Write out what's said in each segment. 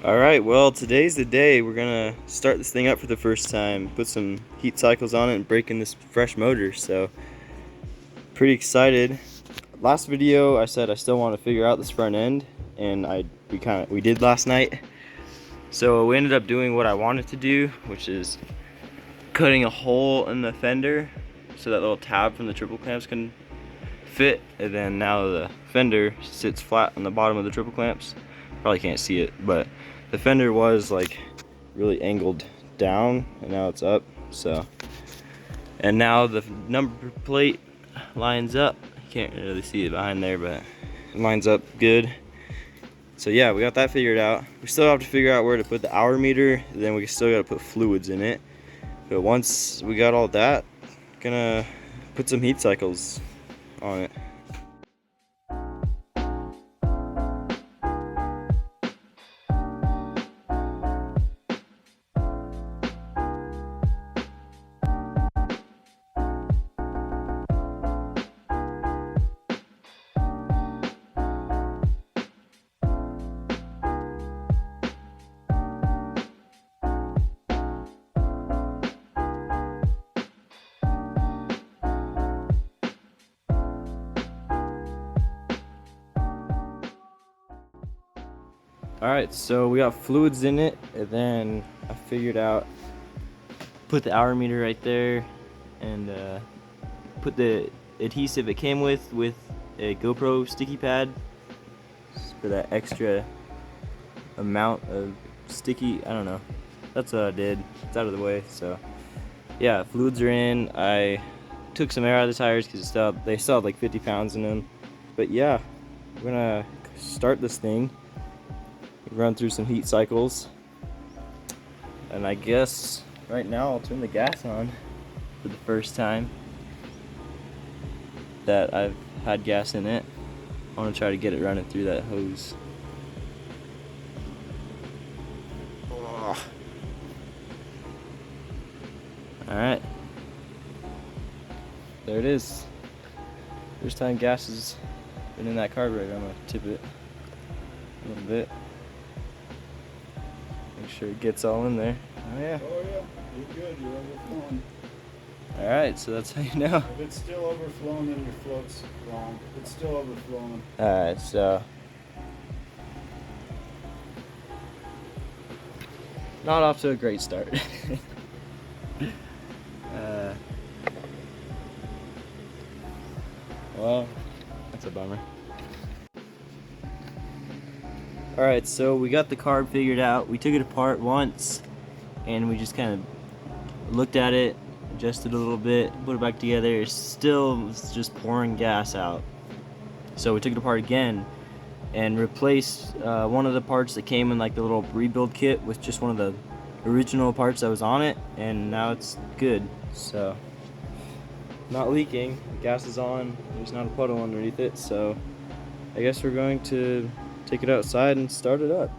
Alright, well, today's the day. We're gonna start this thing up for the first time, put some heat cycles on it and break in this fresh motor, so pretty excited. Last video I said I still want to figure out this front end, and we did last night. So we ended up doing what I wanted to do, which is cutting a hole in the fender so that little tab from the triple clamps can fit, and then now the fender sits flat on the bottom of the triple clamps. Probably can't see it, but the fender was like really angled down and now it's up. So, and now the number plate lines up. You can't really see it behind there, but it lines up good. So yeah, we got that figured out. We still have to figure out where to put the hour meter, then we still got to put fluids in it. But once we got all that, gonna put some heat cycles on it. Alright, so we got fluids in it, and then I figured out, put the hour meter right there, and put the adhesive it came with a GoPro sticky pad, just for that extra amount of sticky, I don't know. That's what I did. It's out of the way, so yeah, fluids are in. I took some air out of the tires because they still had like 50 pounds in them. But yeah, we're gonna start this thing. Run through some heat cycles, and I guess right now I'll turn the gas on for the first time that I've had gas in it. I want to try to get it running through that hose. Alright, there it is. First time gas has been in that carburetor. I'm gonna tip it a little bit. Make sure it gets all in there. Oh yeah. Oh yeah, you're good, you're overflowing. Alright, so that's how you know. If it's still overflowing, then your float's wrong. It's still overflowing. Alright, so not off to a great start. Well, that's a bummer. Alright, so we got the carb figured out. We took it apart once and we just kind of looked at it, adjusted a little bit, put it back together. It's still just pouring gas out. So we took it apart again and replaced one of the parts that came in like the little rebuild kit with just one of the original parts that was on it, and now it's good. So not leaking, the gas is on, there's not a puddle underneath it, so I guess we're going to take it outside and start it up.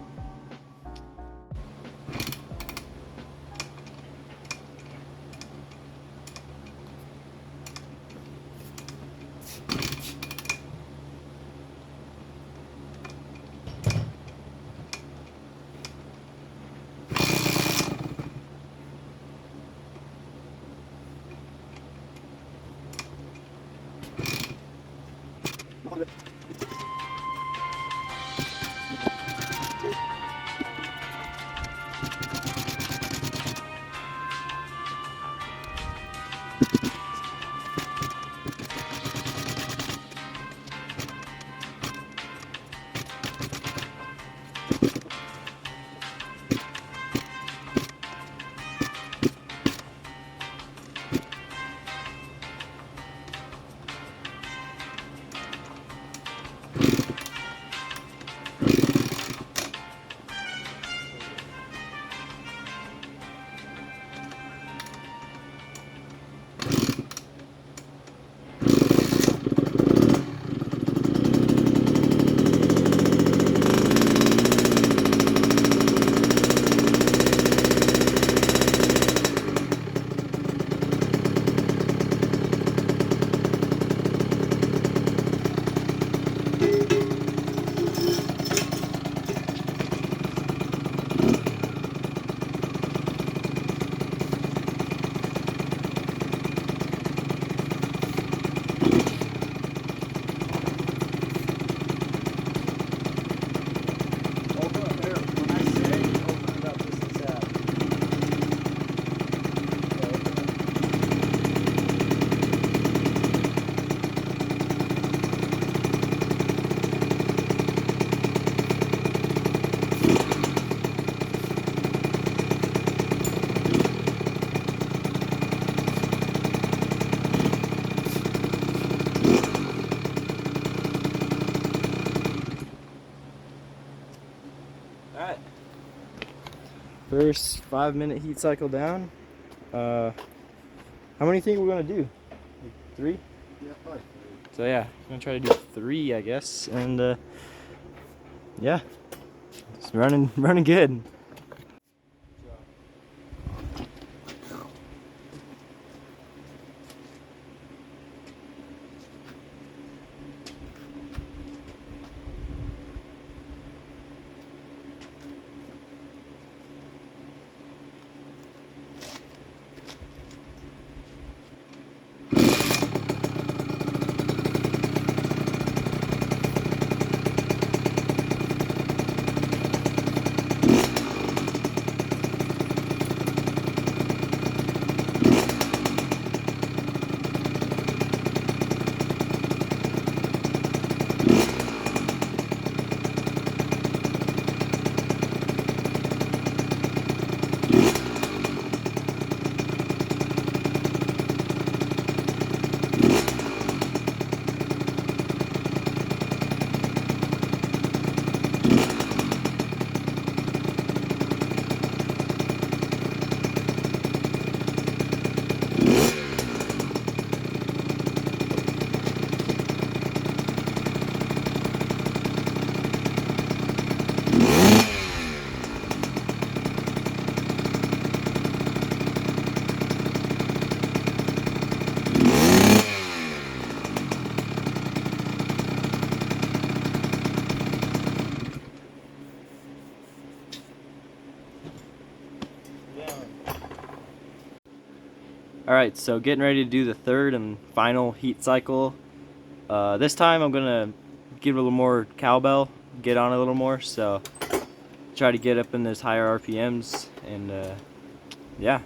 Alright. First 5-minute heat cycle down. How many do you think we're gonna do? Like 3? Yeah, probably 3. So yeah, I'm gonna try to do 3, I guess, and yeah, it's running good. Alright, so getting ready to do the third and final heat cycle. This time I'm gonna give it a little more cowbell, get on a little more, so try to get up in those higher RPMs, and yeah.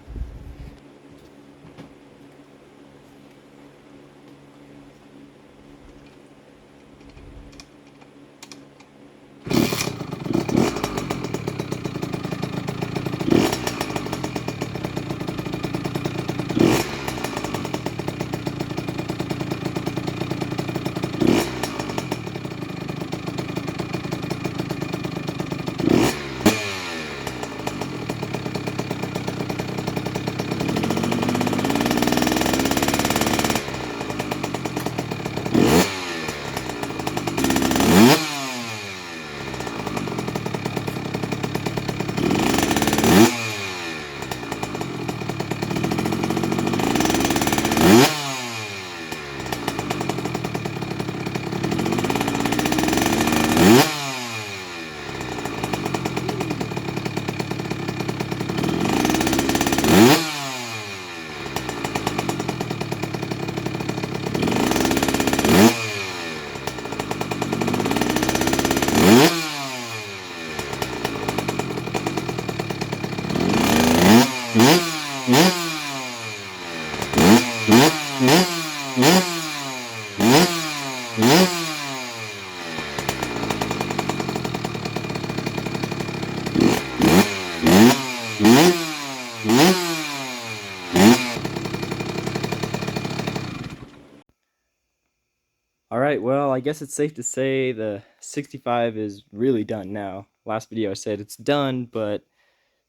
Alright, well, I guess it's safe to say the 65 is really done now. Last video I said it's done, but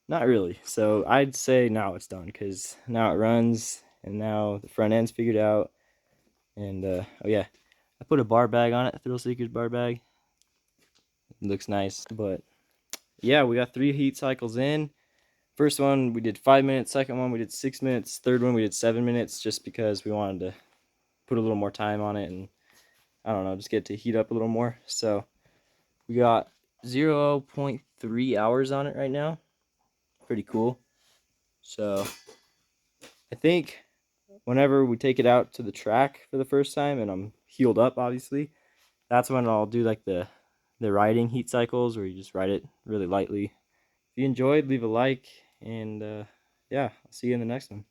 not really. So I'd say now it's done, because now it runs, and now the front end's figured out. And oh yeah, I put a bar bag on it, Thrill Seekers bar bag. It looks nice, but yeah, we got 3 heat cycles in. First one we did 5 minutes, second one we did 6 minutes, third one we did 7 minutes, just because we wanted to put a little more time on it, and I don't know, just get it to heat up a little more. So we got 0.3 hours on it right now. Pretty cool. So I think whenever we take it out to the track for the first time and I'm healed up, obviously, that's when I'll do like the riding heat cycles, where you just ride it really lightly. If you enjoyed, leave a like, and yeah, I'll see you in the next one.